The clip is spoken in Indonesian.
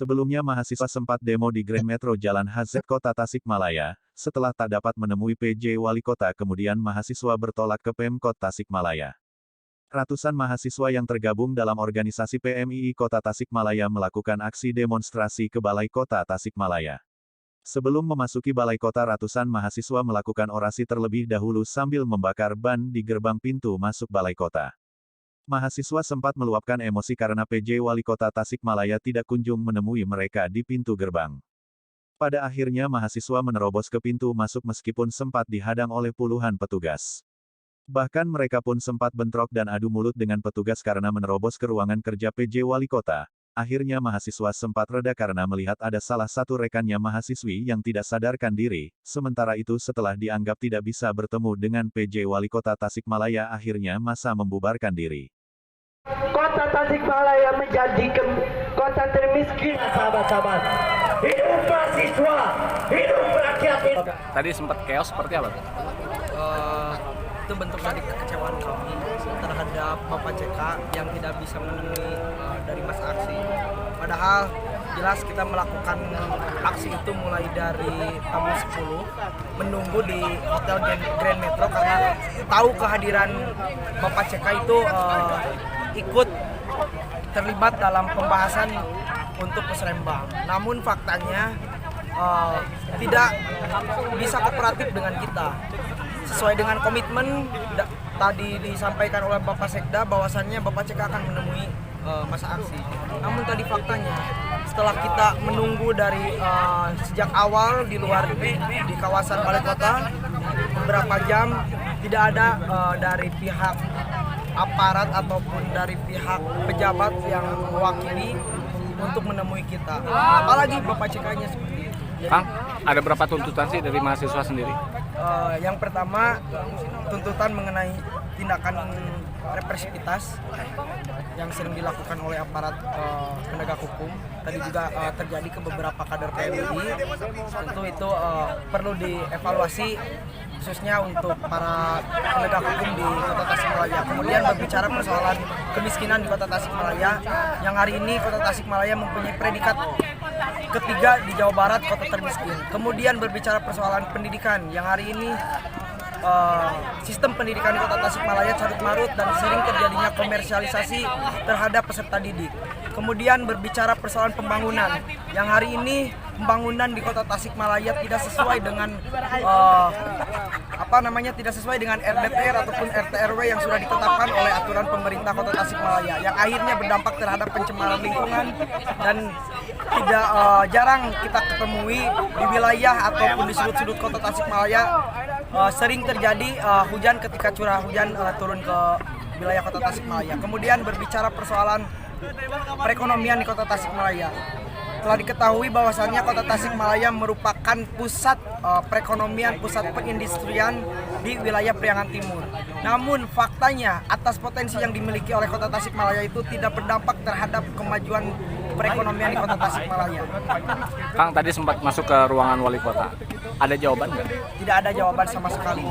Sebelumnya mahasiswa sempat demo di Grand Metro Jalan HZ Kota Tasikmalaya, setelah tak dapat menemui PJ Wali Kota kemudian mahasiswa bertolak ke Pemkot Tasikmalaya. Ratusan mahasiswa yang tergabung dalam organisasi PMII Kota Tasikmalaya melakukan aksi demonstrasi ke Balai Kota Tasikmalaya. Sebelum memasuki Balai Kota ratusan mahasiswa melakukan orasi terlebih dahulu sambil membakar ban di gerbang pintu masuk Balai Kota. Mahasiswa sempat meluapkan emosi karena PJ Wali Kota Tasikmalaya tidak kunjung menemui mereka di pintu gerbang. Pada akhirnya mahasiswa menerobos ke pintu masuk meskipun sempat dihadang oleh puluhan petugas. Bahkan mereka pun sempat bentrok dan adu mulut dengan petugas karena menerobos ke ruangan kerja PJ Wali Kota. Akhirnya mahasiswa sempat reda karena melihat ada salah satu rekannya mahasiswi yang tidak sadarkan diri. Sementara itu setelah dianggap tidak bisa bertemu dengan PJ Wali Kota Tasikmalaya akhirnya massa membubarkan diri. Kota Tasikmalaya menjadi kota termiskin, sahabat-sahabat. Hidup mahasiswa, hidup rakyat. Tadi sempat chaos seperti apa? Itu bentuk dari kekecewaan kami terhadap Bapak CK yang tidak bisa menemui dari masa aksi. Padahal jelas kita melakukan aksi itu mulai dari tahun 10 menunggu di Hotel Grand Metro karena tahu kehadiran Bapak CK itu ikut terlibat dalam pembahasan untuk Musrembang. Namun faktanya tidak bisa kooperatif dengan kita. Sesuai dengan komitmen tadi disampaikan oleh Bapak Sekda bahwasannya Bapak CK akan menemui masa aksi. Namun tadi faktanya setelah kita menunggu dari sejak awal di luar di kawasan Balai Kota beberapa jam tidak ada dari pihak aparat ataupun dari pihak pejabat yang mewakili untuk menemui kita. Apalagi Bapak CK-nya seperti itu. Kang, ada berapa tuntutan sih dari mahasiswa sendiri? Yang pertama, tuntutan mengenai tindakan represivitas yang sering dilakukan oleh aparat penegak hukum. Tadi juga terjadi ke beberapa kader PMII. Tentu itu perlu dievaluasi khususnya untuk para penegak hukum di Kota Tasikmalaya. Kemudian berbicara persoalan kemiskinan di Kota Tasikmalaya, yang hari ini Kota Tasikmalaya mempunyai predikat ketiga di Jawa Barat kota termiskin. Kemudian berbicara persoalan pendidikan, yang hari ini sistem pendidikan di Kota Tasikmalaya carut marut dan sering terjadinya komersialisasi terhadap peserta didik. Kemudian berbicara persoalan pembangunan, yang hari ini pembangunan di Kota Tasikmalaya tidak sesuai dengan tidak sesuai dengan RDTR ataupun RT/RW yang sudah ditetapkan oleh aturan pemerintah Kota Tasikmalaya, yang akhirnya berdampak terhadap pencemaran lingkungan dan tidak jarang kita ketemui di wilayah ataupun di sudut-sudut Kota Tasikmalaya sering terjadi hujan ketika curah hujan turun ke wilayah Kota Tasikmalaya. Kemudian berbicara persoalan perekonomian di Kota Tasikmalaya. Telah diketahui bahwasannya Kota Tasikmalaya merupakan pusat perekonomian, pusat perindustrian di wilayah Priangan Timur. Namun faktanya atas potensi yang dimiliki oleh Kota Tasikmalaya itu tidak berdampak terhadap kemajuan perekonomian di Kota Tasikmalaya. Kang, tadi sempat masuk ke ruangan wali kota. Ada jawaban nggak? Tidak ada jawaban sama sekali.